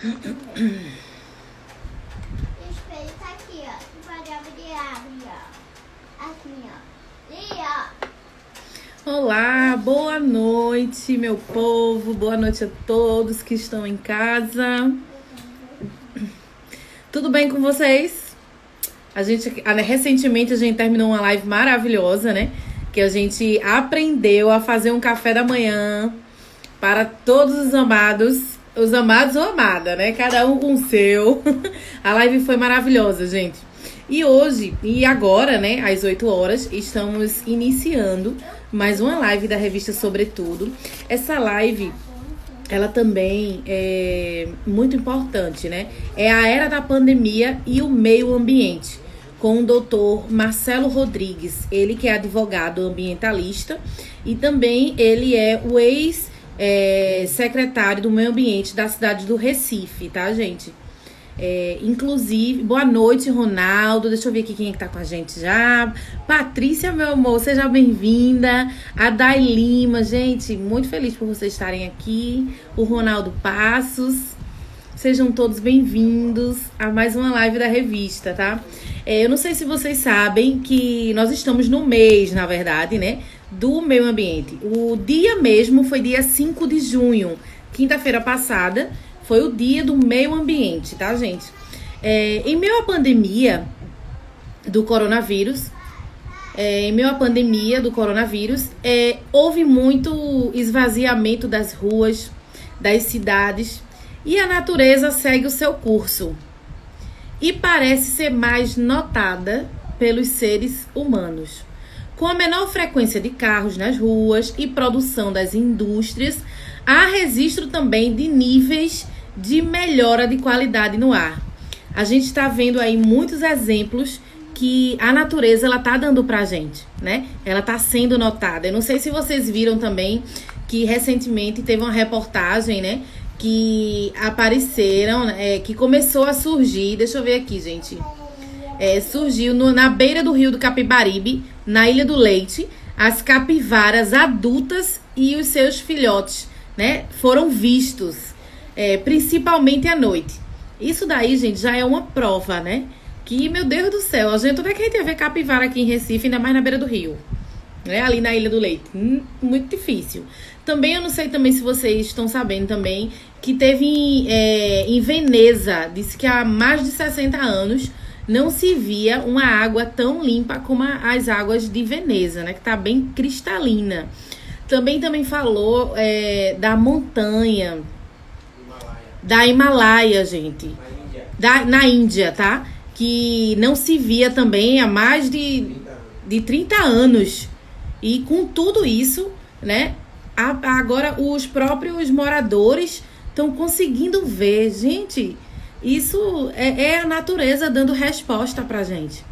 O espelho tá aqui, ó. Tu pode abrir, ó. Assim, ó. E, ó. Olá, boa noite, meu povo. Boa noite a todos que estão em casa. Tudo bem com vocês? Recentemente a gente terminou uma live maravilhosa, né? Que a gente aprendeu a fazer um café da manhã para todos os amados ou amada, né? Cada um com o seu. A live foi maravilhosa, gente. E hoje, e agora, né, às 8 horas, estamos iniciando mais uma live da revista Sobretudo. Essa live, ela também é muito importante, né? É a era da pandemia e o meio ambiente, com o doutor Marcelo Rodrigues, ele que é advogado ambientalista e também ele é o ex-secretário do meio ambiente da cidade do Recife, tá, gente? Inclusive, boa noite, Ronaldo. Deixa eu ver aqui quem é que tá com a gente já. Patrícia, meu amor, seja bem-vinda. A Day Lima, gente, muito feliz por vocês estarem aqui. O Ronaldo Passos. Sejam todos bem-vindos a mais uma live da revista, tá? Eu não sei se vocês sabem que nós estamos no mês, na verdade, né? Do meio ambiente. O dia mesmo foi dia 5 de junho, quinta-feira passada. Foi o dia do meio ambiente, tá, gente? Em meio à pandemia do coronavírus, houve muito esvaziamento das ruas, das cidades, e a natureza segue o seu curso. E parece ser mais notada pelos seres humanos. Com a menor frequência de carros nas ruas e produção das indústrias, há registro também de níveis de melhora de qualidade no ar. A gente está vendo aí muitos exemplos que a natureza ela tá dando pra gente, né? Ela tá sendo notada. Eu não sei se vocês viram também que recentemente teve uma reportagem, né? Que apareceram, que começou a surgir. Deixa eu ver aqui, gente. Surgiu na beira do rio do Capibaribe, na Ilha do Leite, as capivaras adultas e os seus filhotes, né? Foram vistos. Principalmente à noite. Isso daí, gente, já é uma prova, né? Que, meu Deus do céu, onde é que a gente ia ver capivara aqui em Recife, ainda mais na beira do rio, né? Ali na Ilha do Leite. Muito difícil. Também, eu não sei também se vocês estão sabendo também, que teve em Veneza, disse que há mais de 60 anos não se via uma água tão limpa como as águas de Veneza, né? Que tá bem cristalina. Também falou da montanha da Himalaia, gente. Na Índia, tá? Que não se via também há mais de 30 anos. E com tudo isso, né? Agora os próprios moradores estão conseguindo ver. Gente, isso é a natureza dando resposta pra gente.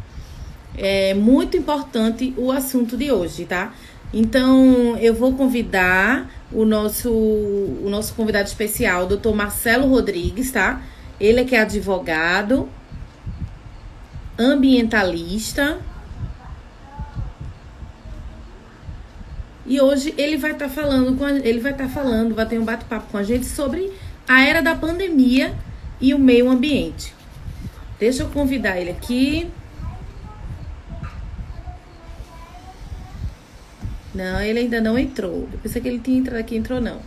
É muito importante o assunto de hoje, tá? Então, eu vou convidar o nosso convidado especial, o doutor Marcelo Rodrigues, tá? Ele é que é advogado, ambientalista. E hoje ele vai estar falando, vai ter um bate-papo com a gente sobre a era da pandemia e o meio ambiente. Deixa eu convidar ele aqui. Não, ele ainda não entrou. Eu pensei que ele tinha entrado aqui, entrou não.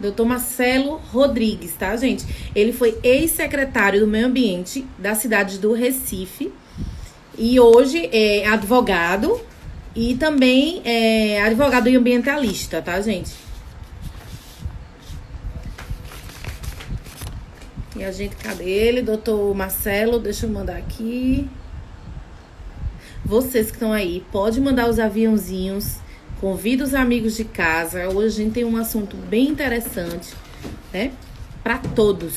Doutor Marcelo Rodrigues, tá, gente? Ele foi ex-secretário do Meio Ambiente da cidade do Recife. E hoje é advogado e também é advogado e ambientalista, tá, gente? E a gente, cadê ele? Doutor Marcelo, deixa eu mandar aqui. Vocês que estão aí, pode mandar os aviãozinhos, convida os amigos de casa. Hoje a gente tem um assunto bem interessante, né? Para todos.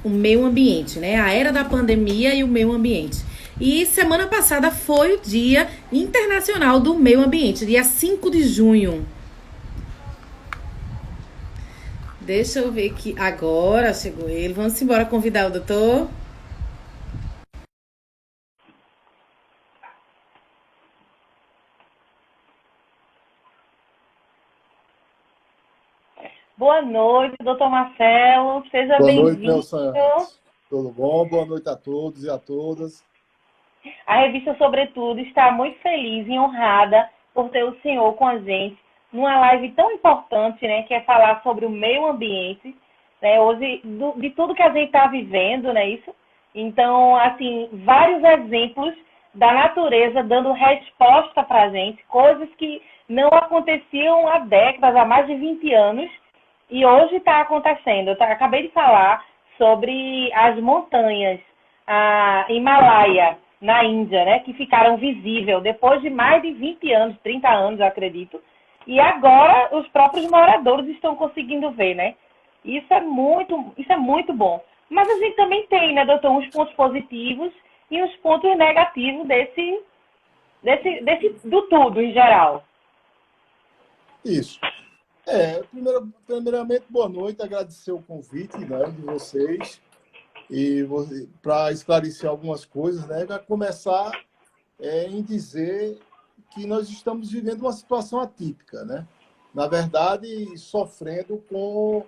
O meio ambiente, né? A era da pandemia e o meio ambiente. E semana passada foi o Dia Internacional do Meio Ambiente, dia 5 de junho. Deixa eu ver aqui. Agora chegou ele. Vamos embora convidar o doutor. Boa Boa noite, doutor Marcelo. Seja Boa noite, bem-vindo. Nelson. Tudo bom? Boa noite a todos e a todas. A revista Sobretudo está muito feliz e honrada por ter o senhor com a gente numa live tão importante, né, que é falar sobre o meio ambiente, né, hoje, de tudo que a gente está vivendo, né, isso? Então, assim, vários exemplos da natureza dando resposta para a gente, coisas que não aconteciam há décadas, há mais de 20 anos, e hoje está acontecendo. Acabei de falar sobre as montanhas, a Himalaia, na Índia, né, que ficaram visíveis depois de mais de 20 anos, 30 anos, eu acredito. E agora os próprios moradores estão conseguindo ver, né? Isso é muito bom. Mas a gente também tem, né, doutor, uns pontos positivos e uns pontos negativos do tudo em geral. Isso. Primeiramente, boa noite, agradecer o convite, né, de vocês e para esclarecer algumas coisas, né, para começar em dizer que nós estamos vivendo uma situação atípica, né? Na verdade, sofrendo com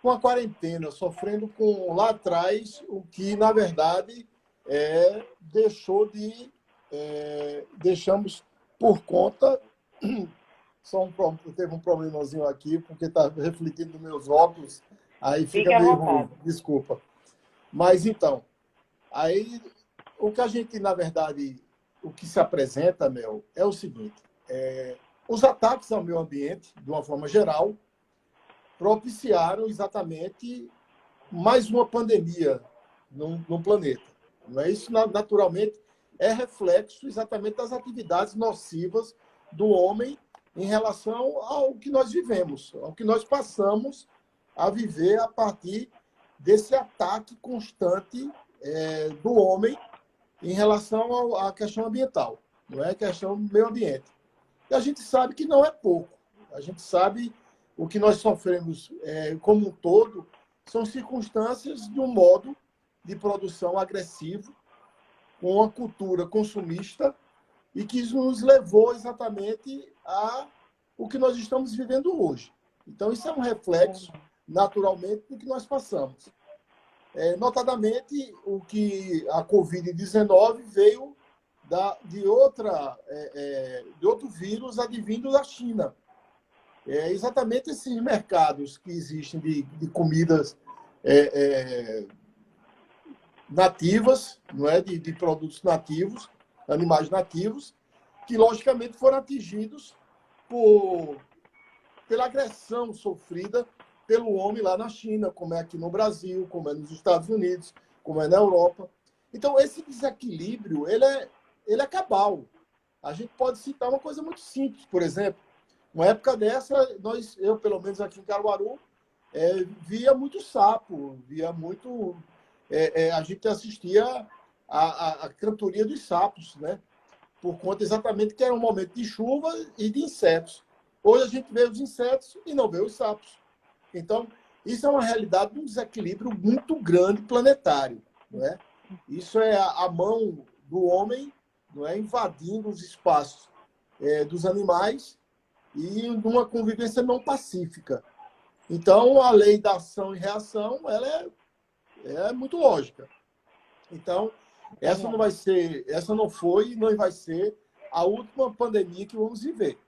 a quarentena, sofrendo com lá atrás o que, na verdade, deixamos por conta. Teve um problemazinho aqui, porque está refletindo nos meus óculos, aí fica meio ruim, desculpa. Mas, então, aí o que a gente, na verdade, o que se apresenta, Mel, é o seguinte: os ataques ao meio ambiente, de uma forma geral, propiciaram exatamente mais uma pandemia no planeta. Não é? Isso, naturalmente, é reflexo exatamente das atividades nocivas do homem em relação ao que nós vivemos, ao que nós passamos a viver a partir desse ataque constante do homem em relação à questão ambiental, não é? A questão do meio ambiente. E a gente sabe que não é pouco. A gente sabe o que nós sofremos como um todo são circunstâncias de um modo de produção agressivo, com uma cultura consumista, e que nos levou exatamente a o que nós estamos vivendo hoje. Então, isso é um reflexo, naturalmente, do que nós passamos. Notadamente, o que a Covid-19 veio de outro vírus advindo da China. Exatamente esses mercados que existem de comidas nativas, não é? De produtos nativos, animais nativos, que logicamente foram atingidos pela agressão sofrida pelo homem lá na China, como é aqui no Brasil, como é nos Estados Unidos, como é na Europa. Então, esse desequilíbrio, ele é cabal. A gente pode citar uma coisa muito simples, por exemplo. Uma época dessa, eu, pelo menos aqui em Caruaru, via muito sapo, via muito... a gente assistia a cantoria dos sapos, né? Por conta exatamente que era um momento de chuva e de insetos. Hoje a gente vê os insetos e não vê os sapos. Então, isso é uma realidade de um desequilíbrio muito grande planetário, não é? Isso é a mão do homem, não é, invadindo os espaços dos animais e numa convivência não pacífica. Então, a lei da ação e reação, ela é muito lógica. Então, essa não foi e não vai ser a última pandemia que vamos viver.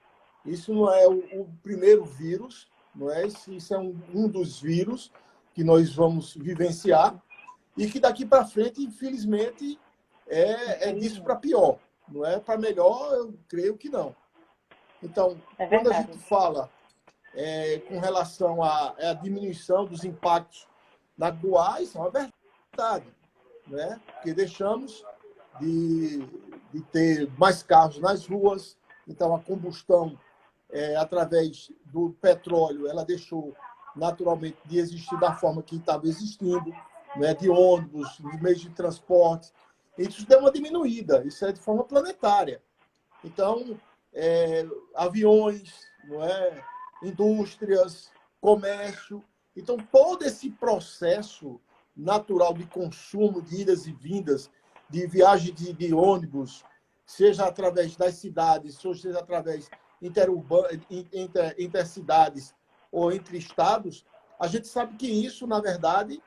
Isso não é o primeiro vírus, não é? Isso é um dos vírus que nós vamos vivenciar e que daqui para frente, infelizmente, é disso para pior. Não é para melhor, eu creio que não. Então, quando a gente fala com relação à diminuição dos impactos naturais, é uma verdade, né? Porque deixamos de ter mais carros nas ruas, então a combustão através do petróleo, ela deixou naturalmente de existir da forma que estava existindo, né? De ônibus, de meios de transporte. Isso deu uma diminuída, isso é de forma planetária. Então, aviões, não é? Indústrias, comércio. Então, todo esse processo natural de consumo, de idas e vindas, de viagem de ônibus, seja através das cidades, seja através intercidades ou entre estados, a gente sabe que isso, na verdade,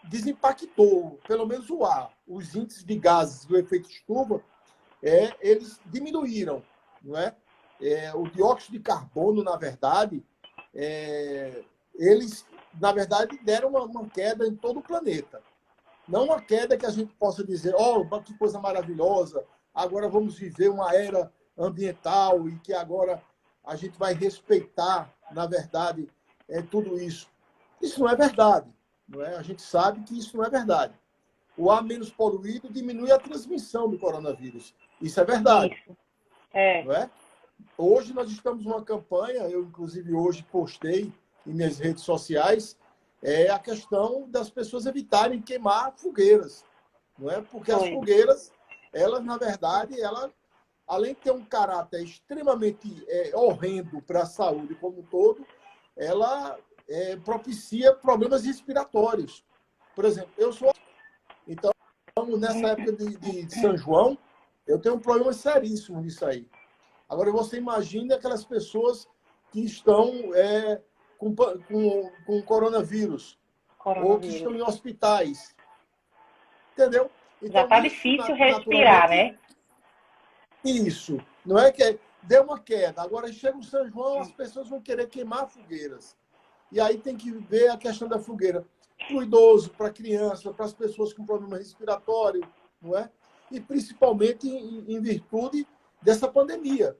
desimpactou, pelo menos o ar. Os índices de gases do efeito estufa, eles diminuíram, não é? O dióxido de carbono, na verdade, eles, na verdade, deram uma queda em todo o planeta. Não uma queda que a gente possa dizer, que coisa maravilhosa, agora vamos viver uma era ambiental e que agora a gente vai respeitar, na verdade, tudo isso. Isso não é verdade. Não é? A gente sabe que isso não é verdade. O ar menos poluído diminui a transmissão do coronavírus. Isso é verdade. Isso. Não é? Hoje nós estamos numa campanha, eu inclusive hoje postei em minhas redes sociais, a questão das pessoas evitarem queimar fogueiras. Não é? Porque as fogueiras, elas, na verdade, além de ter um caráter extremamente horrendo para a saúde como um todo, ela propicia problemas respiratórios. Por exemplo, eu sou... Então, nessa época de São João, eu tenho um problema seríssimo nisso aí. Agora, você imagina aquelas pessoas que estão com coronavírus, ou que estão em hospitais. Entendeu? Então, já está difícil respirar, né? Isso. Não é que deu uma queda. Agora, chega o São João, as pessoas vão querer queimar fogueiras. E aí tem que ver a questão da fogueira. Para o idoso, para a criança, para as pessoas com problema respiratório, não é? E principalmente em virtude dessa pandemia,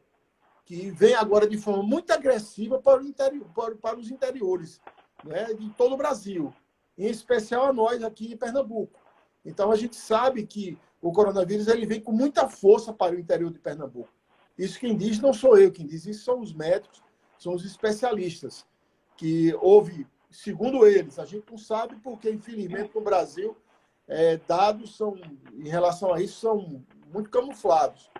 que vem agora de forma muito agressiva para os interiores, né, de todo o Brasil, em especial a nós aqui em Pernambuco. Então, a gente sabe que o coronavírus ele vem com muita força para o interior de Pernambuco. Isso quem diz não sou eu, quem diz isso são os médicos, são os especialistas, que houve, segundo eles, a gente não sabe porque, infelizmente, no Brasil, dados em relação a isso são muito camuflados.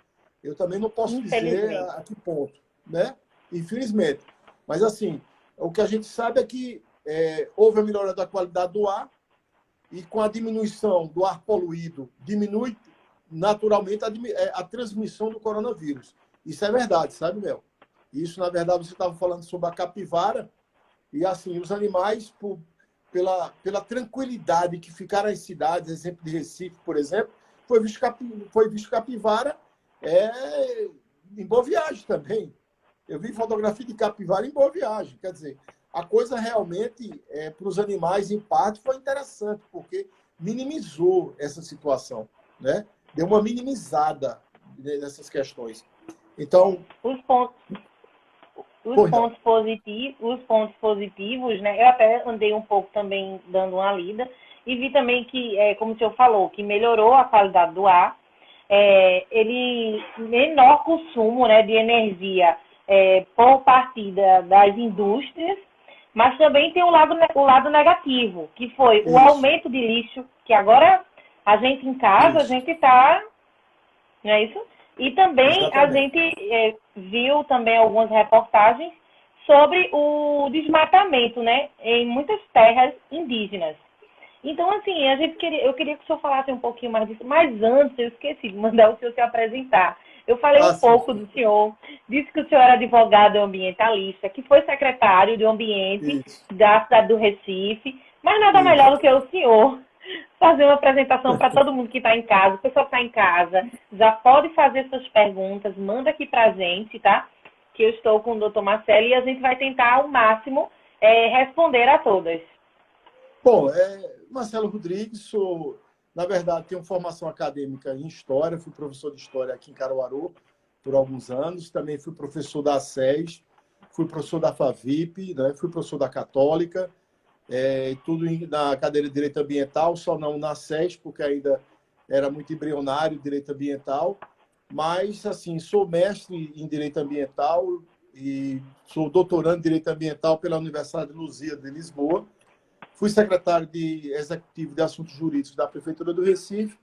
Eu também não posso dizer a que ponto, né? Infelizmente. Mas, assim, o que a gente sabe é que houve a melhora da qualidade do ar e com a diminuição do ar poluído, diminui naturalmente a transmissão do coronavírus. Isso é verdade, sabe, Mel? Isso, na verdade, você estava falando sobre a capivara e, assim, os animais, pela tranquilidade que ficaram as cidades, exemplo de Recife, por exemplo, foi visto capivara em Boa Viagem também. Eu vi fotografia de capivara em Boa Viagem. Quer dizer, a coisa realmente, para os animais, em parte, foi interessante, porque minimizou essa situação, né? Deu uma minimizada nessas questões. Então... Os pontos positivos, né? Eu até andei um pouco também dando uma lida e vi também que, como o senhor falou, que melhorou a qualidade do ar, ele menor consumo, né, de energia por parte das indústrias, mas também tem o lado negativo, que foi o aumento de lixo, que agora a gente em casa, a gente está... Não é isso? E também a gente viu também algumas reportagens sobre o desmatamento, né, em muitas terras indígenas. Então, assim, eu queria que o senhor falasse um pouquinho mais disso, mas antes eu esqueci de mandar o senhor se apresentar. Eu falei um pouco do senhor, disse que o senhor era advogado ambientalista, que foi secretário de ambiente da cidade do Recife, mas nada melhor do que o senhor fazer uma apresentação para todo mundo que está em casa. O pessoal que está em casa já pode fazer suas perguntas, manda aqui para a gente, tá? Que eu estou com o doutor Marcelo e a gente vai tentar ao máximo responder a todas. Bom, Marcelo Rodrigues, na verdade, tenho formação acadêmica em História, fui professor de História aqui em Caruaru por alguns anos, também fui professor da SES, fui professor da FAVIP, né? Fui professor da Católica, tudo na cadeira de Direito Ambiental, só não na SES, porque ainda era muito embrionário o Direito Ambiental, mas, assim, sou mestre em Direito Ambiental e sou doutorando em Direito Ambiental pela Universidade de Luzia de Lisboa. Fui secretário executivo de Assuntos Jurídicos da Prefeitura do Recife,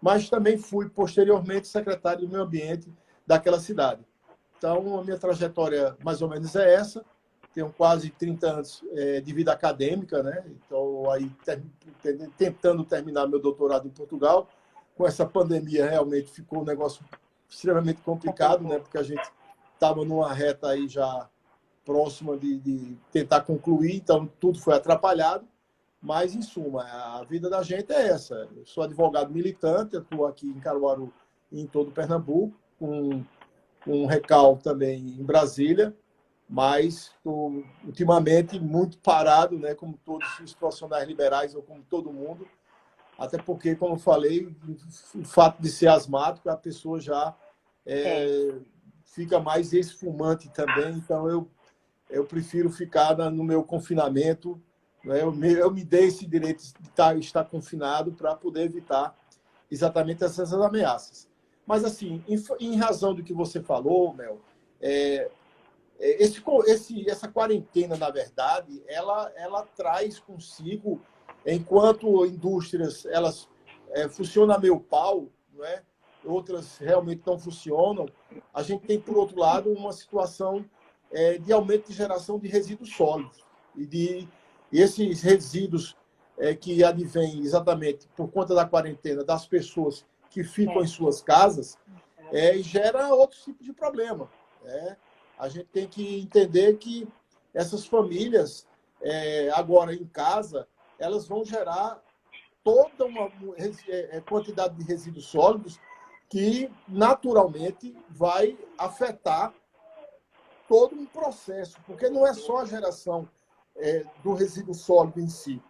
mas também fui, posteriormente, secretário do Meio Ambiente daquela cidade. Então, a minha trajetória, mais ou menos, é essa. Tenho quase 30 anos de vida acadêmica, né? Então, aí, tentando terminar meu doutorado em Portugal. Com essa pandemia, realmente, ficou um negócio extremamente complicado, né? Porque a gente estava numa reta aí já próxima de tentar concluir, então tudo foi atrapalhado. Mas, em suma, a vida da gente é essa. Eu sou advogado militante, estou aqui em Caruaru e em todo Pernambuco, com um recalque também em Brasília, mas estou ultimamente muito parado, né, como todos os profissionais liberais ou como todo mundo, até porque, como eu falei, o fato de ser asmático, a pessoa já fica mais esfumante também, então eu prefiro ficar no meu confinamento, né? Eu me dei esse direito de estar confinado para poder evitar exatamente essas ameaças. Mas, assim, em razão do que você falou, Mel, essa quarentena, na verdade, ela traz consigo, enquanto indústrias elas funcionam a meio pau, não é? Outras realmente não funcionam, a gente tem, por outro lado, uma situação de aumento de geração de resíduos sólidos. E esses resíduos que advêm exatamente por conta da quarentena das pessoas que ficam em suas casas, gera outros tipos de problema. A gente tem que entender que essas famílias, agora em casa, elas vão gerar toda uma quantidade de resíduos sólidos que, naturalmente, vai afetar todo um processo, porque não é só a geração do resíduo sólido em si.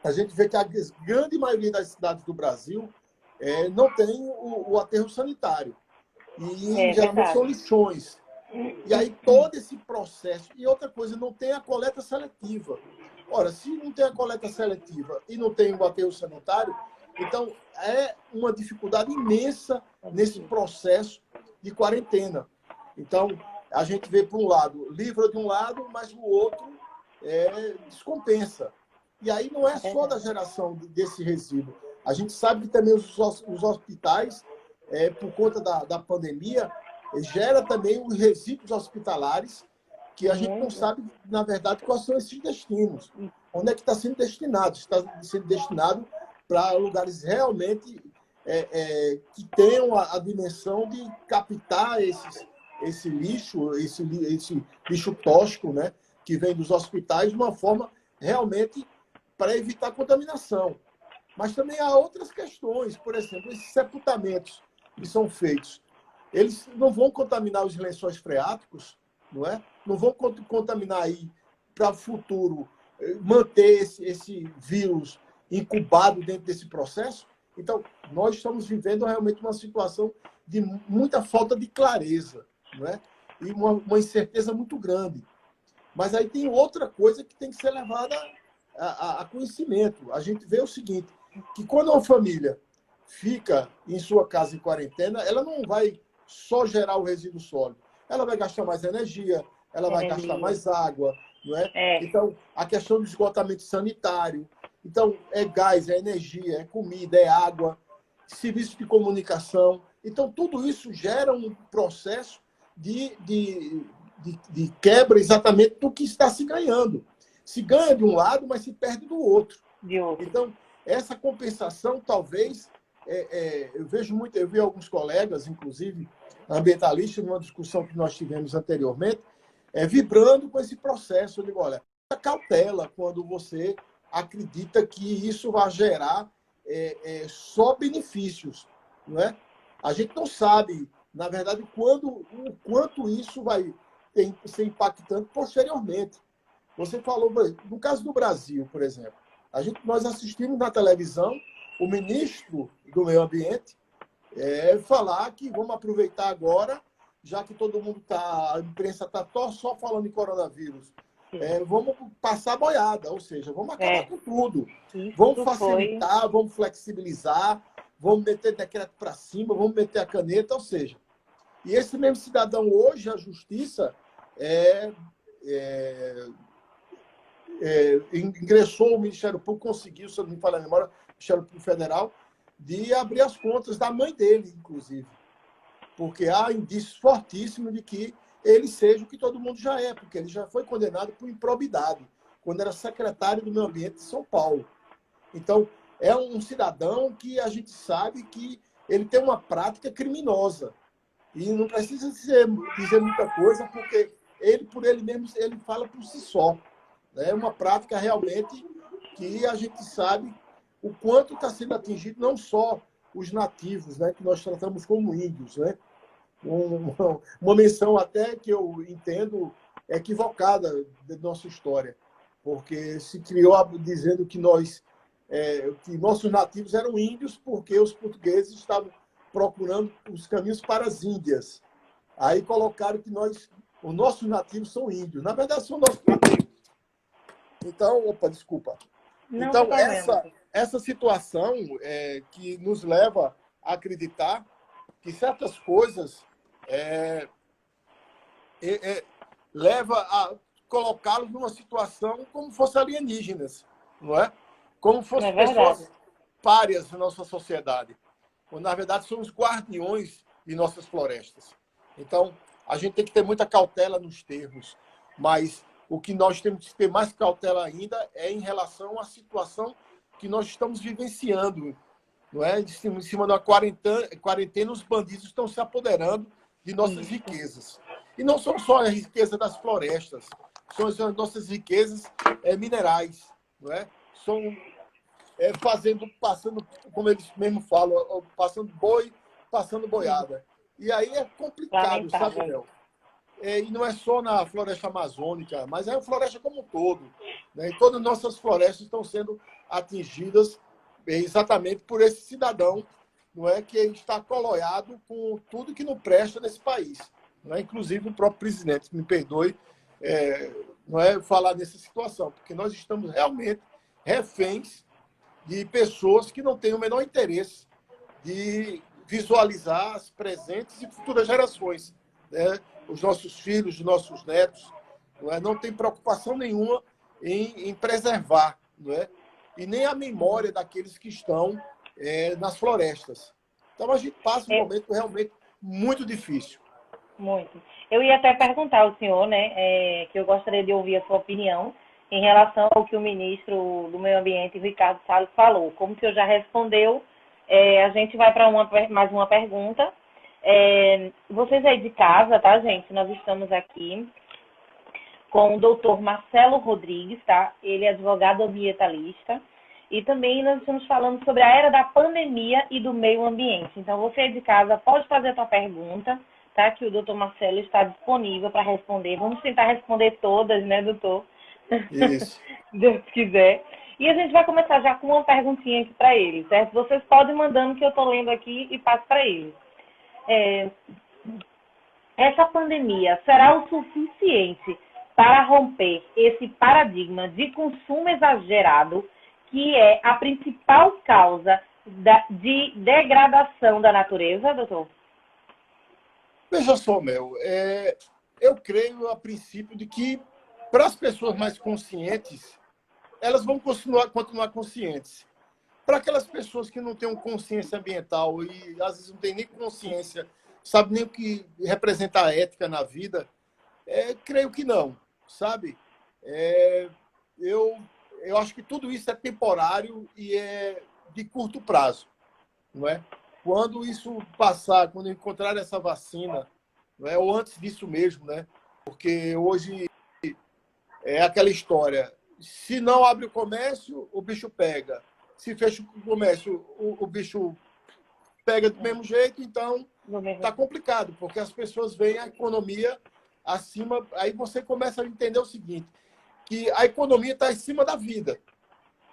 A gente vê que a grande maioria das cidades do Brasil não tem o aterro sanitário. E geralmente são lixões. E aí todo esse processo... E outra coisa, não tem a coleta seletiva. Ora, se não tem a coleta seletiva e não tem o aterro sanitário, então é uma dificuldade imensa nesse processo de quarentena. Então, a gente vê, por um lado, livra de um lado, mas o outro descompensa. E aí não é só da geração desse resíduo. A gente sabe que também os hospitais, por conta da pandemia, gera também os resíduos hospitalares, que a gente não sabe, na verdade, quais são esses destinos. Onde é que está sendo destinado? Está sendo destinado para lugares realmente que tenham a dimensão de captar esse lixo, esse lixo tóxico, né, que vem dos hospitais, de uma forma realmente para evitar contaminação. Mas também há outras questões, por exemplo, esses sepultamentos que são feitos, eles não vão contaminar os lençóis freáticos, não é? Não vão contaminar aí para o futuro, manter esse vírus incubado dentro desse processo. Então, nós estamos vivendo realmente uma situação de muita falta de clareza, não é? E uma incerteza muito grande. Mas aí tem outra coisa que tem que ser levada a conhecimento. A gente vê o seguinte, que quando uma família fica em sua casa em quarentena, ela não vai só gerar o resíduo sólido. Ela vai gastar mais energia, ela vai gastar mais água, não é? Então, a questão do esgotamento sanitário. Então, é gás, é energia, é comida, é água, serviço de comunicação. Então, tudo isso gera um processo de quebra exatamente do que está se ganhando. Se ganha de um lado, mas se perde do outro. Então, essa compensação, talvez, eu vejo muito, eu vi alguns colegas, inclusive ambientalistas, numa discussão que nós tivemos anteriormente, vibrando com esse processo. Eu digo, olha, cautela quando você acredita que isso vai gerar só benefícios, não é? A gente não sabe, na verdade, o quanto isso vai ser impactante posteriormente. Você falou, no caso do Brasil, por exemplo, nós assistimos na televisão o ministro do Meio Ambiente falar que vamos aproveitar agora, já que todo mundo a imprensa está só falando em coronavírus, vamos passar a boiada, ou seja, vamos acabar com tudo. Vamos facilitar, vamos flexibilizar, vamos meter decreto para cima, vamos meter a caneta, ou seja, e esse mesmo cidadão hoje, a justiça, ingressou o Ministério Público, conseguiu, se eu não me falha a memória, o Ministério Público Federal, de abrir as contas da mãe dele, inclusive. Porque há indícios fortíssimos de que ele seja o que todo mundo já é, porque ele já foi condenado por improbidade, quando era secretário do Meio Ambiente de São Paulo. Então, é um cidadão que a gente sabe que ele tem uma prática criminosa. E não precisa dizer muita coisa, porque ele por ele mesmo, ele fala por si só. É uma prática realmente que a gente sabe o quanto está sendo atingido, não só os nativos, né, que nós tratamos como índios, né? Uma menção até que eu entendo equivocada da nossa história, porque se criou dizendo que que nossos nativos eram índios porque os portugueses estavam procurando os caminhos para as Índias. Aí colocaram que os nossos nativos são índios. Na verdade, são nossos nativos. Então, desculpa. Não tem Então, problema. essa situação que nos leva a acreditar que certas coisas leva a colocá-los numa situação como fossem alienígenas, não é? Como Não é fossem verdade. pessoas párias na nossa sociedade. Quando, na verdade, são os guardiões de nossas florestas. Então, a gente tem que ter muita cautela nos termos, mas o que nós temos que ter mais cautela ainda é em relação à situação que nós estamos vivenciando, não é? Em cima da quarentena, os bandidos estão se apoderando de nossas riquezas. E não são só a riqueza das florestas, são as nossas riquezas minerais, não é? São passando, como eles mesmos falam, passando boi, passando boiada. E aí é complicado, sabe, Lamentável. Mel? E não é só na floresta amazônica, mas é a floresta como um todo, né? E todas as nossas florestas estão sendo atingidas exatamente por esse cidadão, não é, que está coloiado com tudo que não presta nesse país, não é? Inclusive o próprio presidente, me perdoe, não é falar nessa situação, porque nós estamos realmente reféns de pessoas que não têm o menor interesse de visualizar as presentes e futuras gerações, né? Os nossos filhos, os nossos netos, não tem preocupação nenhuma em preservar, não é? E nem a memória daqueles que estão nas florestas. Então, a gente passa um momento realmente muito difícil. Muito. Eu ia até perguntar ao senhor, né, que eu gostaria de ouvir a sua opinião em relação ao que o ministro do Meio Ambiente, Ricardo Salles, falou. Como o senhor já respondeu, a gente vai para mais uma pergunta. Vocês aí de casa, tá, gente? Nós estamos aqui com o doutor Marcelo Rodrigues, tá? Ele é advogado ambientalista. E também nós estamos falando sobre a era da pandemia e do meio ambiente. Então, você aí de casa pode fazer a sua pergunta, tá? Que o doutor Marcelo está disponível para responder. Vamos tentar responder todas, né, doutor? Isso. Deus quiser. E a gente vai começar já com uma perguntinha aqui para ele, certo? Vocês podem ir mandando que eu estou lendo aqui e passo para ele. Essa pandemia será o suficiente para romper esse paradigma de consumo exagerado, que é a principal causa de degradação da natureza, doutor? Veja só, Mel, eu creio a princípio de que para as pessoas mais conscientes, elas vão continuar conscientes. Para aquelas pessoas que não têm consciência ambiental e às vezes não têm nem consciência, sabe nem o que representa a ética na vida, creio que não, sabe? Eu acho que tudo isso é temporário e é de curto prazo, não é? Quando isso passar, quando encontrar essa vacina, não é? Ou antes disso mesmo, né? Porque hoje é aquela história, se não abre o comércio, o bicho pega. Se fecha o comércio, o bicho pega do mesmo jeito, então está complicado, porque as pessoas veem a economia acima, aí você começa a entender o seguinte, que a economia está acima da vida,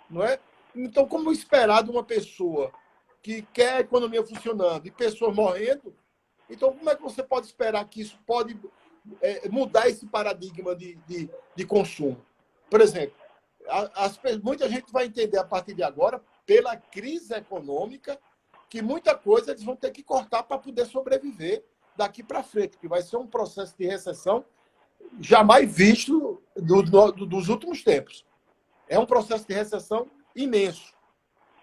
não é? Então, como esperar de uma pessoa que quer a economia funcionando e pessoas morrendo, então como é que você pode esperar que isso pode mudar esse paradigma de consumo? Por exemplo, muita gente vai entender a partir de agora, pela crise econômica, que muita coisa eles vão ter que cortar para poder sobreviver daqui para frente, que vai ser um processo de recessão jamais visto dos últimos tempos. É um processo de recessão imenso.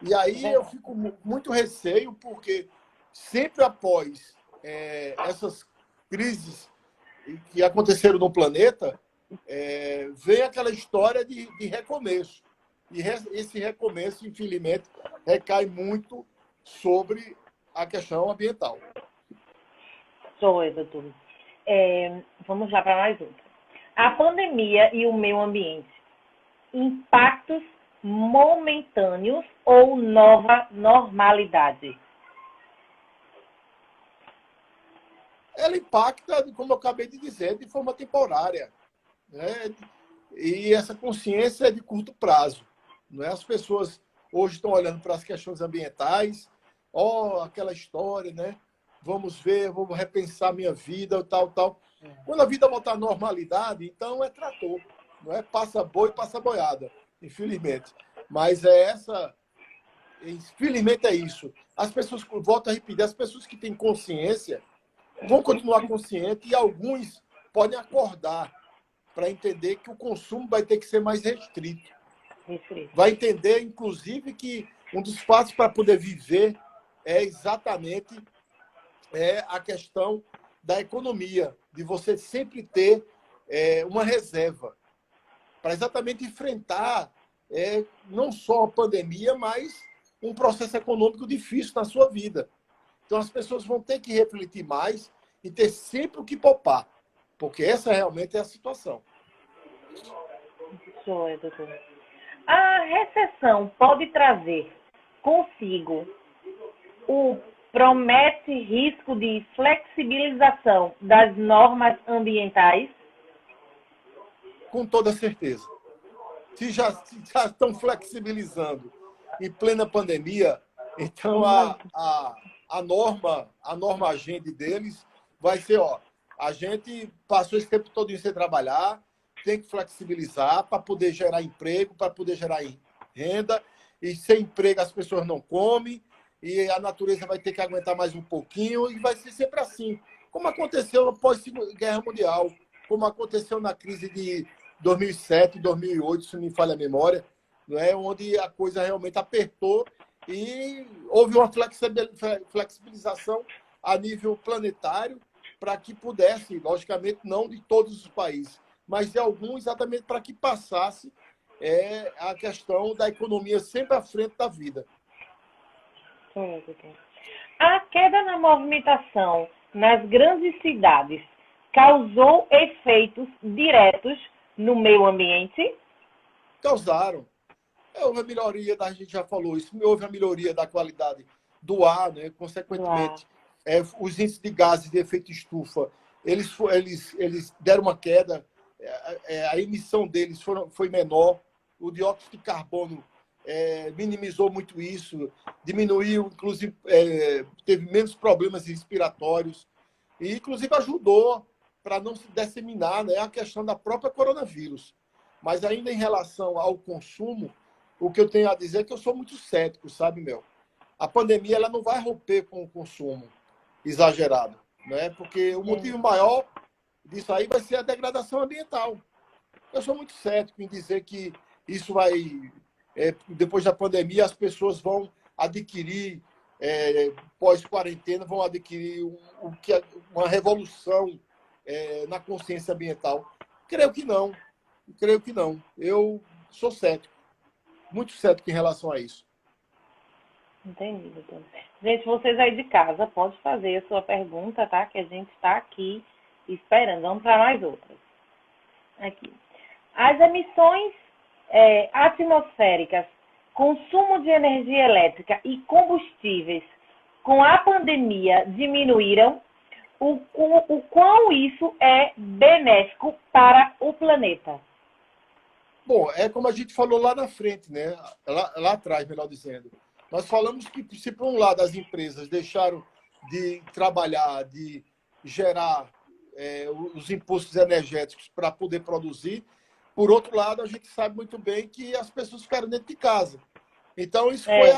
E aí eu fico muito receio, porque sempre após essas crises que aconteceram no planeta, vem aquela história de recomeço. E esse recomeço, infelizmente, recai muito sobre a questão ambiental. Doutor. Vamos lá para mais outra. A pandemia e o meio ambiente. Impactos momentâneos ou nova normalidade? Ela impacta, como eu acabei de dizer, de forma temporária, né? E essa consciência é de curto prazo, não é? As pessoas hoje estão olhando para as questões ambientais, aquela história, né? Vamos ver, vamos repensar minha vida, tal, tal. Quando a vida voltar à normalidade, então é trator, não é? Passa boi, passa boiada, infelizmente. Mas infelizmente é isso. As pessoas, volto a repetir, as pessoas que têm consciência vão continuar conscientes e alguns podem acordar para entender que o consumo vai ter que ser mais restrito. Vai entender, inclusive, que um dos passos para poder viver é exatamente a questão da economia, de você sempre ter uma reserva para exatamente enfrentar não só a pandemia, mas um processo econômico difícil na sua vida. Então, as pessoas vão ter que refletir mais e ter sempre o que poupar, porque essa realmente é a situação. Joia, doutor. A recessão pode trazer consigo o promete risco de flexibilização das normas ambientais? Com toda certeza. Se já estão flexibilizando em plena pandemia, então a norma agente deles vai ser, a gente passou esse tempo todo sem trabalhar, tem que flexibilizar para poder gerar emprego, para poder gerar renda, e sem emprego as pessoas não comem, e a natureza vai ter que aguentar mais um pouquinho, e vai ser sempre assim, como aconteceu após a Guerra Mundial, como aconteceu na crise de 2007, 2008, se não me falha a memória, não é? Onde a coisa realmente apertou e houve uma flexibilização a nível planetário para que pudesse, logicamente, não de todos os países, mas de alguns, exatamente para que passasse a questão da economia sempre à frente da vida. A queda na movimentação nas grandes cidades causou efeitos diretos no meio ambiente? Causaram. Houve a melhoria, a gente já falou isso, houve a melhoria da qualidade do ar, né? Consequentemente, os índices de gases de efeito estufa, eles deram uma queda, a emissão deles foi menor, o dióxido de carbono minimizou muito isso, diminuiu, inclusive, teve menos problemas respiratórios, e inclusive ajudou para não se disseminar, né, a questão da própria coronavírus. Mas ainda em relação ao consumo, o que eu tenho a dizer é que eu sou muito cético, sabe, Mel? A pandemia ela não vai romper com o consumo exagerado, né? Porque o motivo maior disso aí vai ser a degradação ambiental. Eu sou muito cético em dizer que isso vai, depois da pandemia, as pessoas vão adquirir, pós-quarentena, vão adquirir uma revolução na consciência ambiental. Creio que não. Creio que não. Eu sou cético. Muito cético em relação a isso. Entendi, doutor. Gente, vocês aí de casa, pode fazer a sua pergunta, tá? Que a gente está aqui esperando. Vamos para mais outras. Aqui. As emissões atmosféricas, consumo de energia elétrica e combustíveis com a pandemia diminuíram. O quão isso é benéfico para o planeta? Bom, é como a gente falou lá na frente, né? Lá atrás, melhor dizendo. Nós falamos que, se por um lado as empresas deixaram de trabalhar, de gerar os impostos energéticos para poder produzir, por outro lado, a gente sabe muito bem que as pessoas ficaram dentro de casa. Então, isso foi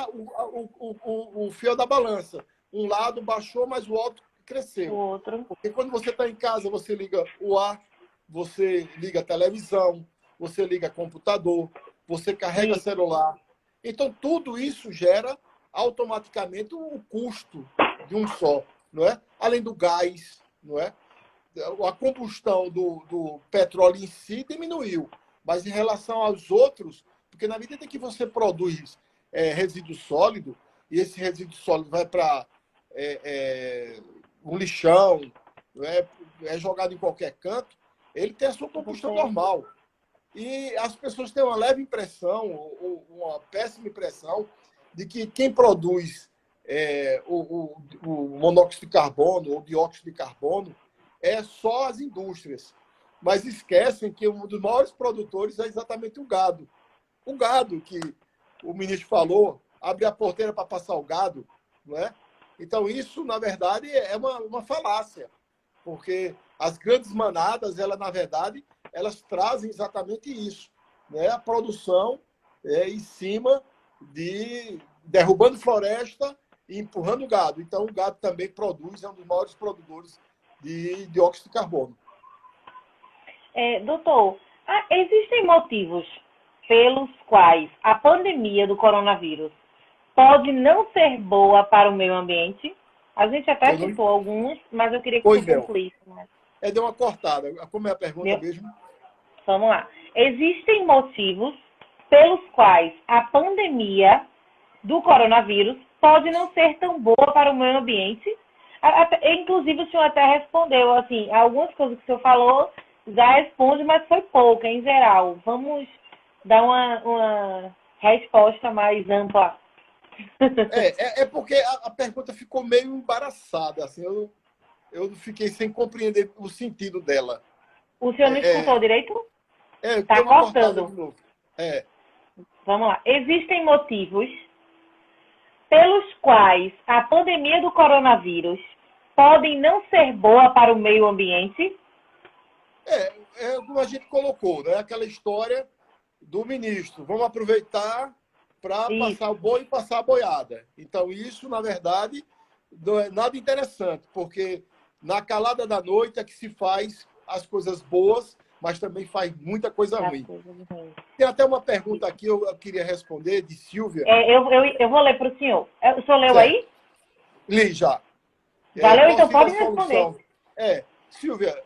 o fio da balança. Um lado baixou, mas o outro cresceu. O outro. Porque quando você está em casa, você liga o ar, você liga a televisão, você liga computador, você carrega celular. Então, tudo isso gera automaticamente o custo de um só, não é? Além do gás, não é? A combustão do petróleo em si diminuiu, mas em relação aos outros, porque na medida que você produz resíduo sólido, e esse resíduo sólido vai para um lixão, é jogado em qualquer canto, ele tem a sua combustão normal. E as pessoas têm uma leve impressão, ou uma péssima impressão, de que quem produz o monóxido de carbono ou dióxido de carbono é só as indústrias. Mas esquecem que um dos maiores produtores é exatamente o gado. O gado, que o ministro falou, abre a porteira para passar o gado, não é? Então, isso, na verdade, é uma falácia, porque as grandes manadas, na verdade, elas trazem exatamente isso, né? A produção em cima de derrubando floresta e empurrando o gado. Então, o gado também produz, é um dos maiores produtores de dióxido de carbono. Doutor, existem motivos pelos quais a pandemia do coronavírus pode não ser boa para o meio ambiente? A gente até citou alguns, mas eu queria que você concluísse. Deu uma cortada. Como é a pergunta mesmo? Vamos lá. Existem motivos pelos quais a pandemia do coronavírus pode não ser tão boa para o meio ambiente? Inclusive, o senhor até respondeu, assim, algumas coisas que o senhor falou já responde, mas foi pouca, em geral. Vamos dar uma resposta mais ampla. Porque a pergunta ficou meio embaraçada, assim, eu fiquei sem compreender o sentido dela. O senhor não escutou direito? Está cortando. Vamos lá. Existem motivos pelos quais a pandemia do coronavírus podem não ser boa para o meio ambiente? Como a gente colocou, né? Aquela história do ministro. Vamos aproveitar para passar o boi e passar a boiada. Então, isso, na verdade, não é nada interessante, porque na calada da noite é que se faz as coisas boas, mas também faz muita coisa ruim. Tem até uma pergunta aqui, eu queria responder, de Silvia. Eu vou ler para o senhor. O senhor leu aí? Li já. Valeu, então pode responder. Silvia,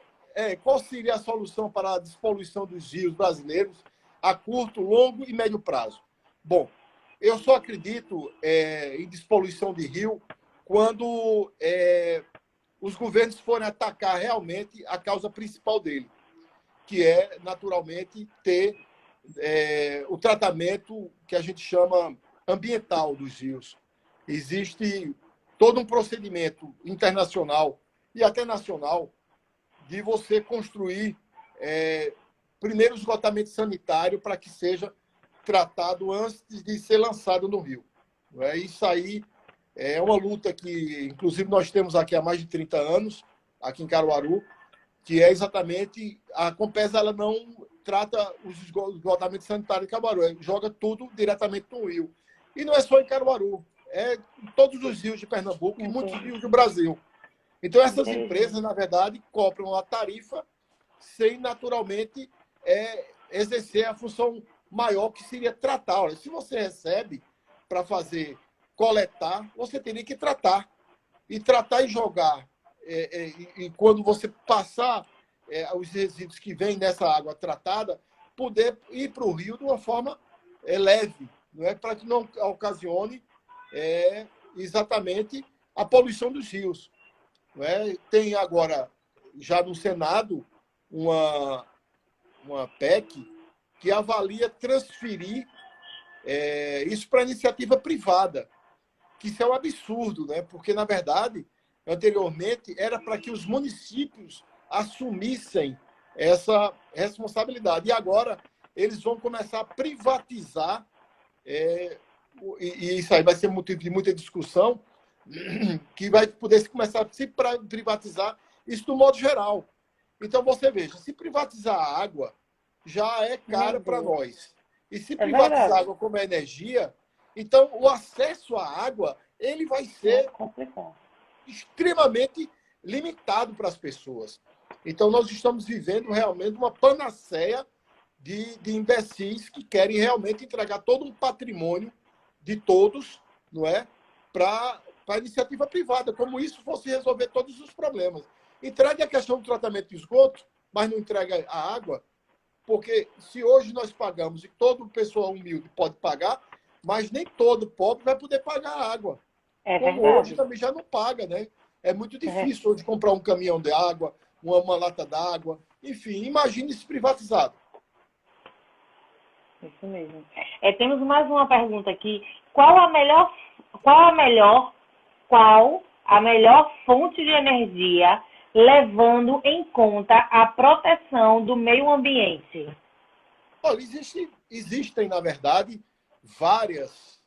qual seria a solução para a despoluição dos rios brasileiros a curto, longo e médio prazo? Bom, eu só acredito em despoluição de rio quando os governos forem atacar realmente a causa principal dele, que é, naturalmente, ter o tratamento que a gente chama ambiental dos rios. Existe todo um procedimento internacional e até nacional de você construir primeiro esgotamento sanitário para que seja tratado antes de ser lançado no rio. Isso aí é uma luta que, inclusive, nós temos aqui há mais de 30 anos, aqui em Caruaru, que é exatamente a Compesa, ela não trata os esgotamentos sanitários em Caruaru, joga tudo diretamente no rio. E não é só em Caruaru, é em todos os rios de Pernambuco e muitos rios do Brasil. Então, essas empresas, na verdade, cobram a tarifa sem, naturalmente, exercer a função maior, que seria tratar. Olha, se você recebe para coletar, você teria que tratar. E tratar e jogar. E quando você passar os resíduos que vêm dessa água tratada, poder ir para o rio de uma forma leve, não é? Para que não ocasione exatamente a poluição dos rios. Não é? Tem agora, já no Senado, uma PEC que avalia transferir isso para a iniciativa privada, que isso é um absurdo, né? Porque, na verdade, anteriormente, era para que os municípios assumissem essa responsabilidade. E agora eles vão começar a privatizar, e isso aí vai ser motivo de muita discussão, que vai poder começar a se privatizar isso do modo geral. Então, você veja, se privatizar a água já é cara para nós. E se privatizar a água como energia, então o acesso à água ele vai ser extremamente limitado para as pessoas. Então, nós estamos vivendo realmente uma panaceia de imbecis que querem realmente entregar todo um patrimônio de todos, não é? Para a iniciativa privada, como isso fosse resolver todos os problemas. Entregue a questão do tratamento de esgoto, mas não entrega a água, porque se hoje nós pagamos, e todo pessoal humilde pode pagar, mas nem todo pobre vai poder pagar a água. Como hoje também já não paga, né? É muito difícil hoje comprar um caminhão de água, uma lata d'água. Enfim, imagine isso privatizado. Isso mesmo. Temos mais uma pergunta aqui. Qual a melhor fonte de energia, levando em conta a proteção do meio ambiente? Olha, existem, na verdade, vários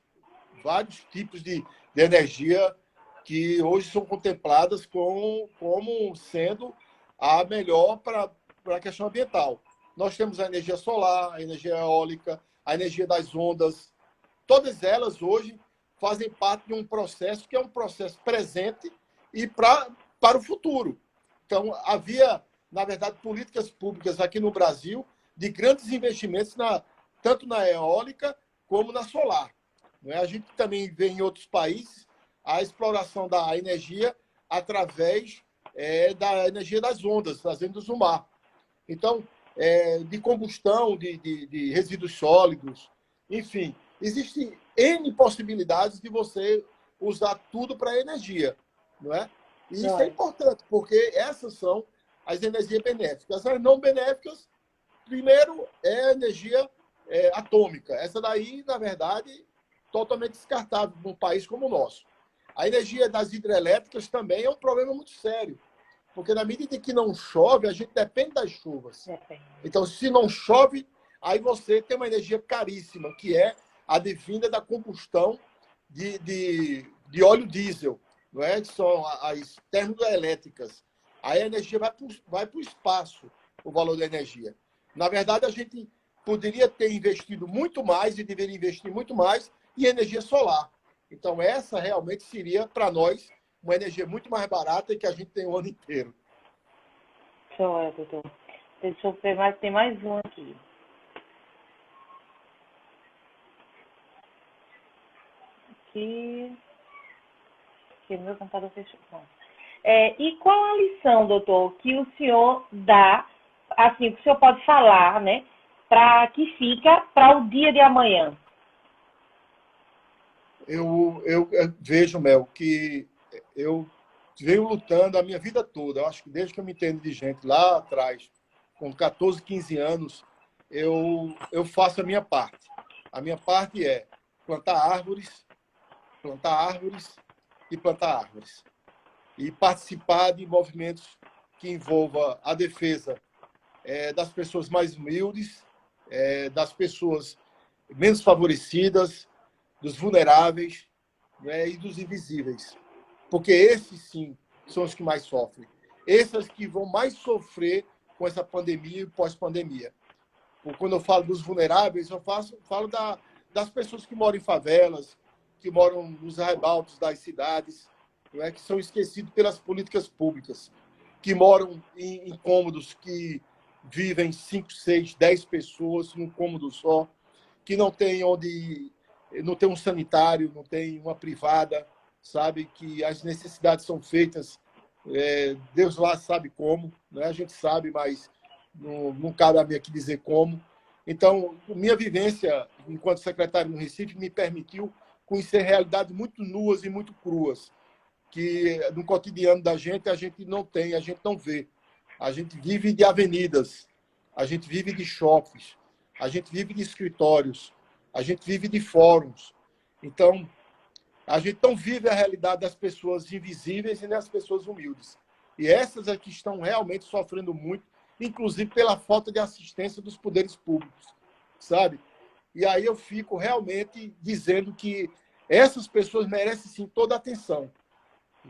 tipos de energia que hoje são contempladas como sendo a melhor para a questão ambiental. Nós temos a energia solar, a energia eólica, a energia das ondas. Todas elas hoje fazem parte de um processo que é um processo presente e para o futuro. Então, havia, na verdade, políticas públicas aqui no Brasil de grandes investimentos tanto na eólica como na solar. Não é? A gente também vê em outros países a exploração da energia através da energia das ondas do mar. Então, de combustão de resíduos sólidos, enfim, existem N possibilidades de você usar tudo para energia, não é? E isso é importante, porque essas são as energias benéficas. As não benéficas, primeiro, é a energia atômica. Essa daí, na verdade, totalmente descartável num país como o nosso. A energia das hidrelétricas também é um problema muito sério, porque na medida que não chove, a gente depende das chuvas. Então, se não chove, aí você tem uma energia caríssima, que é a advinda da combustão de óleo diesel, não é? Que são as termoelétricas. Aí a energia vai para o espaço, o valor da energia. Na verdade, a gente poderia ter investido muito mais e deveria investir muito mais em energia solar. Então, essa realmente seria, para nós, uma energia muito mais barata e que a gente tem o ano inteiro. Joia, doutor. Deixa eu ver mais, tem mais um aqui. Aqui meu computador fechou. E qual a lição, doutor, que o senhor dá, assim, que o senhor pode falar, né, que fica para o dia de amanhã? Eu vejo, Mel, que eu venho lutando a minha vida toda. Eu acho que desde que eu me entendo de gente lá atrás, com 14, 15 anos, eu faço a minha parte. A minha parte é plantar árvores e plantar árvores. E participar de movimentos que envolvam a defesa das pessoas mais humildes, das pessoas menos favorecidas, dos vulneráveis, né, e dos invisíveis. Porque esses, sim, são os que mais sofrem. Esses que vão mais sofrer com essa pandemia e pós-pandemia. Quando eu falo dos vulneráveis, eu falo das pessoas que moram em favelas, que moram nos arrabaldes das cidades, não é? Que são esquecidos pelas políticas públicas, que moram em cômodos que vivem 5, 6, 10 pessoas num cômodo só, que não tem um sanitário, não tem uma privada, sabe? Que as necessidades são feitas, Deus lá sabe como, né? A gente sabe, mas não cabe a mim aqui dizer como. Então, minha vivência enquanto secretário no Recife me permitiu conhecer realidades muito nuas e muito cruas, que no cotidiano da gente a gente não tem, a gente não vê. A gente vive de avenidas, a gente vive de shoppings, a gente vive de escritórios, a gente vive de fóruns. Então, a gente não vive a realidade das pessoas invisíveis e das pessoas humildes. E essas é que estão realmente sofrendo muito, inclusive pela falta de assistência dos poderes públicos, sabe? E aí eu fico realmente dizendo que essas pessoas merecem, sim, toda a atenção,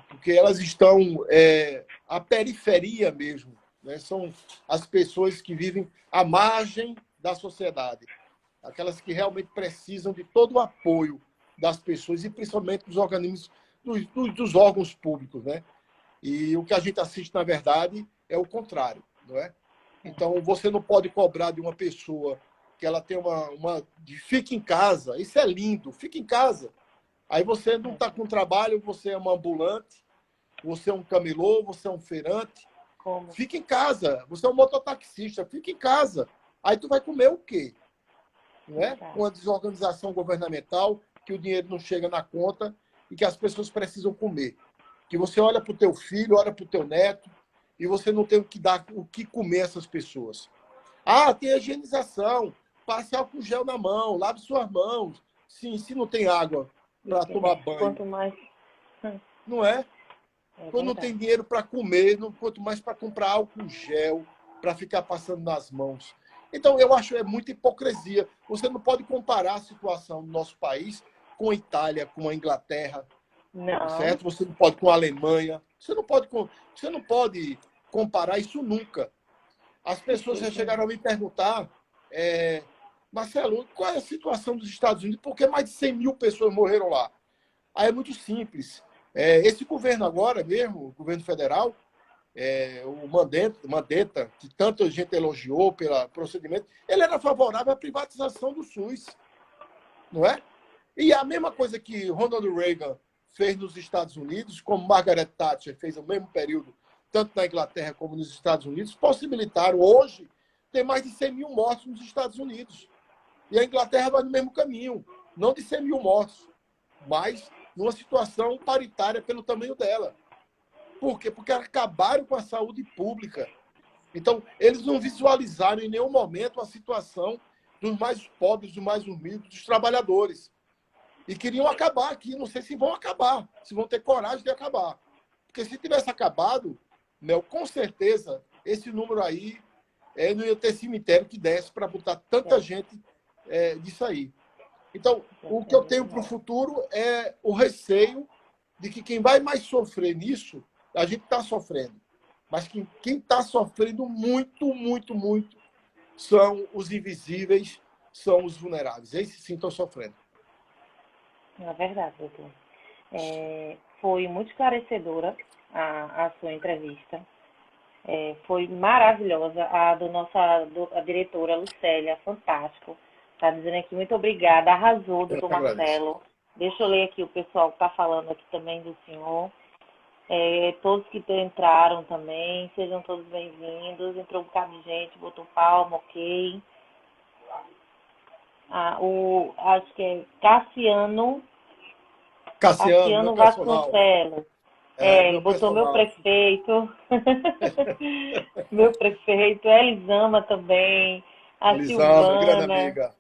porque elas estão à periferia mesmo, né? São as pessoas que vivem à margem da sociedade, aquelas que realmente precisam de todo o apoio das pessoas e principalmente dos organismos, dos órgãos públicos, né? E o que a gente assiste, na verdade, é o contrário, não é? Então, você não pode cobrar de uma pessoa que ela tem fique em casa, isso é lindo, fique em casa. Aí você não está com trabalho, você é um ambulante, você é um camelô, você é um feirante. Como? Fique em casa, você é um mototaxista, fique em casa. Aí tu vai comer o quê? Não é? Uma desorganização governamental, que o dinheiro não chega na conta e que as pessoas precisam comer. Que você olha para o teu filho, olha para o teu neto e você não tem o que dar, o que comer a essas pessoas. Ah, tem a higienização, passe álcool gel na mão, lave suas mãos. Sim, se não tem água para tomar banho, Quanto mais... não é? É Quando não verdade. tem dinheiro para comer, quanto mais para comprar álcool gel, para ficar passando nas mãos. Então, eu acho muita hipocrisia. Você não pode comparar a situação do nosso país com a Itália, com a Inglaterra, Não, certo? Você não pode com a Alemanha. Você não pode comparar isso nunca. As pessoas já chegaram a me perguntar, Marcelo, qual é a situação dos Estados Unidos? Por que mais de 100 mil pessoas morreram lá? Aí é muito simples. Esse governo agora mesmo, o governo federal, o Mandetta, que tanta gente elogiou pelo procedimento, ele era favorável à privatização do SUS, não é? E a mesma coisa que Ronald Reagan fez nos Estados Unidos, como Margaret Thatcher fez no mesmo período, tanto na Inglaterra como nos Estados Unidos, possibilitaram hoje ter mais de 100 mil mortos nos Estados Unidos. E a Inglaterra vai no mesmo caminho, não de 100 mil mortos, mas numa situação paritária pelo tamanho dela. Por quê? Porque acabaram com a saúde pública. Então, eles não visualizaram em nenhum momento a situação dos mais pobres, dos mais humildes, dos trabalhadores. E queriam acabar aqui. Não sei se vão acabar, se vão ter coragem de acabar. Porque se tivesse acabado, Mel, com certeza, esse número aí não ia ter cemitério que desse para botar tanta gente disso aí. Então, o que eu tenho para o futuro é o receio de que quem vai mais sofrer nisso, a gente está sofrendo. Mas quem está sofrendo muito, muito, muito são os invisíveis, são os vulneráveis. Esses sim estão sofrendo. é verdade, doutor. Foi muito esclarecedora a sua entrevista. Foi maravilhosa. A diretora Lucélia, fantástico. Está dizendo aqui, muito obrigada. Arrasou, doutor Marcelo. Deixa eu ler aqui o pessoal que está falando aqui também do senhor. Todos que entraram também, sejam todos bem-vindos. Entrou um bocado de gente, botou palma, ok. Acho que é Cassiano Cassiano Vasconcelos. Botou personal. meu prefeito. Meu prefeito, Elisama também. A Elisama, grande Silvana. amiga.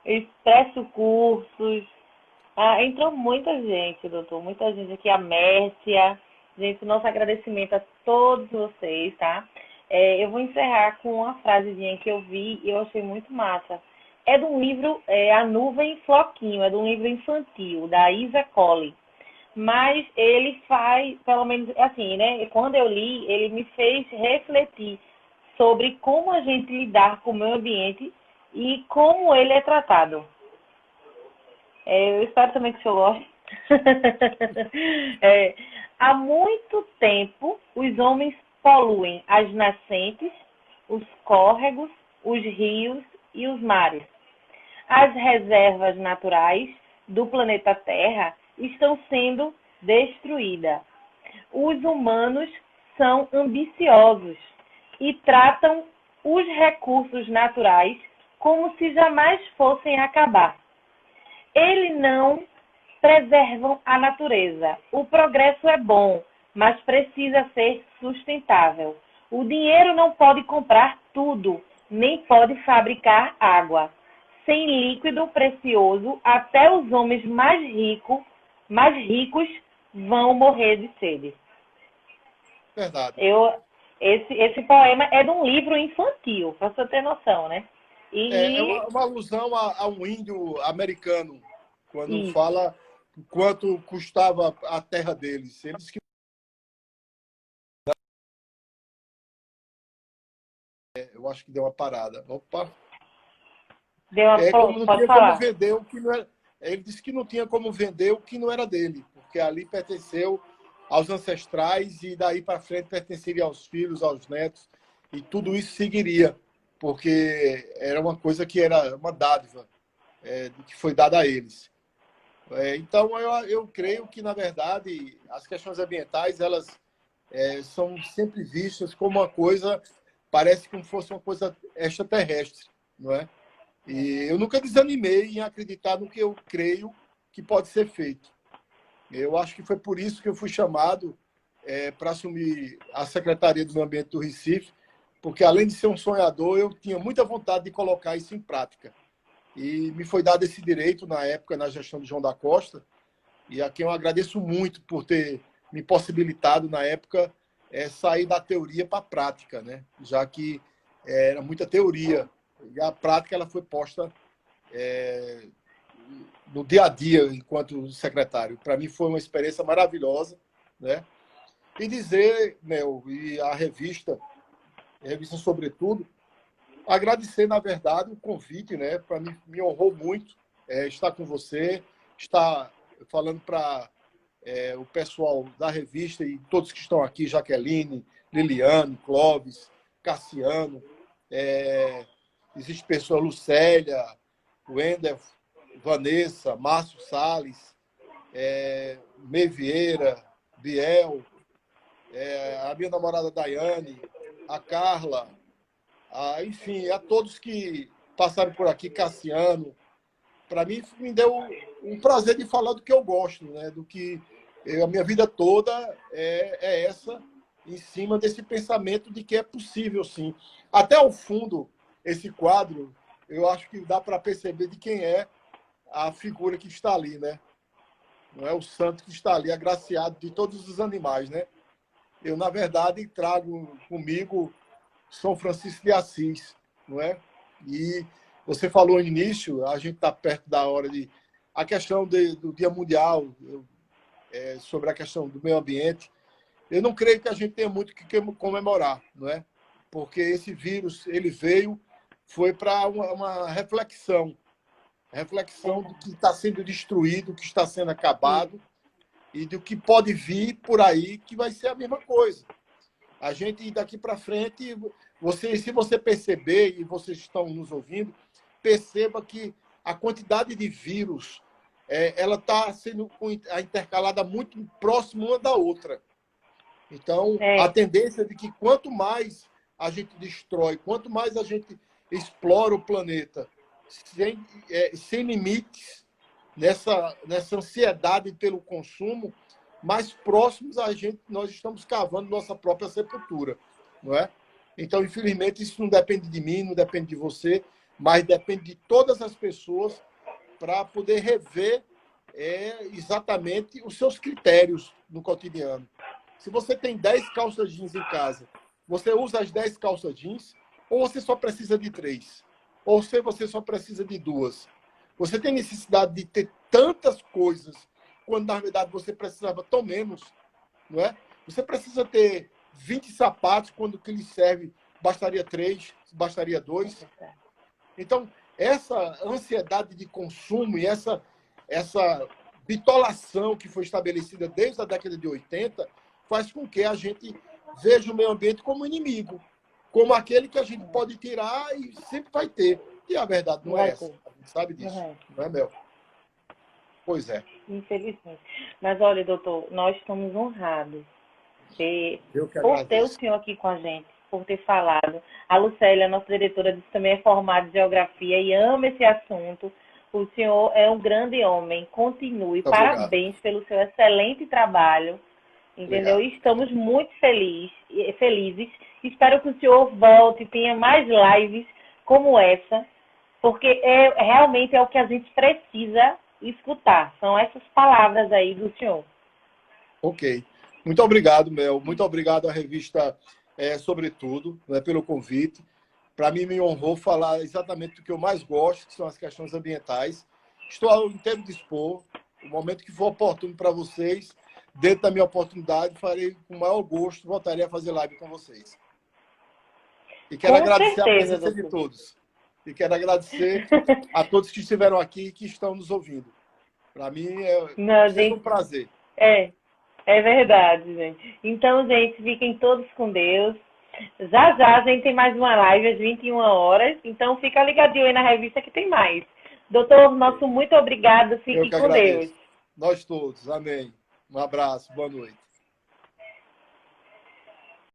Expresso Cursos. Entrou muita gente, doutor. Muita gente aqui. A Mércia. Gente, nosso agradecimento a todos vocês, tá? Eu vou encerrar com uma frasezinha que eu vi e eu achei muito massa. É de um livro, A Nuvem Floquinho, é de um livro infantil, da Isa Colley. Mas ele faz, pelo menos assim, né? Quando eu li, ele me fez refletir sobre como a gente lidar com o meio ambiente e como ele é tratado. Eu espero também que o senhor goste. Há muito tempo, os homens poluem as nascentes, os córregos, os rios e os mares. As reservas naturais do planeta Terra estão sendo destruídas. Os humanos são ambiciosos e tratam os recursos naturais como se jamais fossem acabar. Eles não preservam a natureza. O progresso é bom, mas precisa ser sustentável. O dinheiro não pode comprar tudo, nem pode fabricar água. Sem líquido precioso, até os homens mais ricos vão morrer de sede. Verdade. Esse poema é de um livro infantil, para você ter noção, né? É uma alusão a um índio americano, quando Isso. fala quanto custava a terra deles. Eles que eu acho que deu uma parada. Opa. Como não Pode tinha falar. como vender o que não era. Ele disse que não tinha como vender o que não era dele, porque ali pertenceu aos ancestrais e daí para frente pertenceria aos filhos, aos netos, e tudo isso seguiria, porque era uma coisa que era uma dádiva que foi dada a eles. Então, eu creio que, na verdade, as questões ambientais, elas são sempre vistas como uma coisa, parece como fosse uma coisa extraterrestre, não é? E eu nunca desanimei em acreditar no que eu creio que pode ser feito. Eu acho que foi por isso que eu fui chamado para assumir a Secretaria do Meio Ambiente do Recife, porque, além de ser um sonhador, eu tinha muita vontade de colocar isso em prática. E me foi dado esse direito, na época, na gestão de João da Costa, e a quem eu agradeço muito por ter me possibilitado, na época, sair da teoria para a prática, né? Já que era muita teoria. E a prática ela foi posta no dia a dia, enquanto secretário. Para mim foi uma experiência maravilhosa, né? E dizer, Mel, e a revista Sobretudo, agradecer, na verdade, o convite, né? Para mim, me honrou muito estar com você, estar falando para o pessoal da revista e todos que estão aqui, Jaqueline, Liliane, Clóvis, Cassiano, existe pessoa, Lucélia, Wender, Vanessa, Márcio Salles, Mei Vieira, Biel, a minha namorada Daiane, a Carla, enfim, a todos que passaram por aqui, Cassiano. Para mim, me deu um prazer de falar do que eu gosto, né? Do que a minha vida toda é essa, em cima desse pensamento de que é possível, sim. Até ao fundo, esse quadro, eu acho que dá para perceber de quem é a figura que está ali, né? Não é o santo que está ali, agraciado de todos os animais, né? Eu, na verdade, trago comigo São Francisco de Assis, não é? E você falou no início, a gente está perto da hora de... A questão do Dia Mundial, sobre a questão do meio ambiente, eu não creio que a gente tenha muito o que comemorar, não é? Porque esse vírus, ele foi para uma reflexão do que está sendo destruído, do que está sendo acabado, e do que pode vir por aí, que vai ser a mesma coisa. A gente, daqui para frente, se você perceber, e vocês estão nos ouvindo, perceba que a quantidade de vírus ela está sendo intercalada muito próximo uma da outra. Então, a tendência é de que quanto mais a gente destrói, quanto mais a gente explora o planeta sem limites, nessa ansiedade pelo consumo, mais próximos nós estamos cavando nossa própria sepultura, não é? Então, infelizmente, isso não depende de mim, não depende de você, mas depende de todas as pessoas para poder rever exatamente os seus critérios no cotidiano. Se você tem 10 calças jeans em casa, você usa as 10 calças jeans, ou você só precisa de 3? Ou se você só precisa de 2? Você tem necessidade de ter tantas coisas, quando na verdade você precisava tão menos, não é? Você precisa ter 20 sapatos, quando o que lhe serve bastaria 3, bastaria 2. Então, essa ansiedade de consumo e essa bitolação que foi estabelecida desde a década de 80 faz com que a gente veja o meio ambiente como inimigo, como aquele que a gente pode tirar e sempre vai ter. E a verdade não é essa. A gente sabe disso. Não é, Mel? Pois é. Infelizmente. Mas, olha, doutor, nós estamos honrados por ter o senhor aqui com a gente, por ter falado. A Lucélia, nossa diretora, disse também é formada em geografia e ama esse assunto. O senhor é um grande homem. Continue. Obrigado. Parabéns pelo seu excelente trabalho. Entendeu? Obrigado. E estamos muito felizes. Espero que o senhor volte e tenha mais lives como essa, porque realmente é o que a gente precisa escutar. São essas palavras aí do senhor. Ok. Muito obrigado, Mel. Muito obrigado à revista Sobretudo, né, pelo convite. Para mim, me honrou falar exatamente do que eu mais gosto, que são as questões ambientais. Estou ao inteiro dispor. No momento que for oportuno para vocês, dentro da minha oportunidade, farei com o maior gosto, voltarei a fazer live com vocês. E quero agradecer a presença de todos. E quero agradecer a todos que estiveram aqui e que estão nos ouvindo. Para mim, é um prazer. É verdade, gente. Então, gente, fiquem todos com Deus. Já a gente tem mais uma live às 21 horas. Então, fica ligadinho aí na revista que tem mais. Doutor, muito obrigado. Fique com Deus. Nós todos. Amém. Um abraço. Boa noite.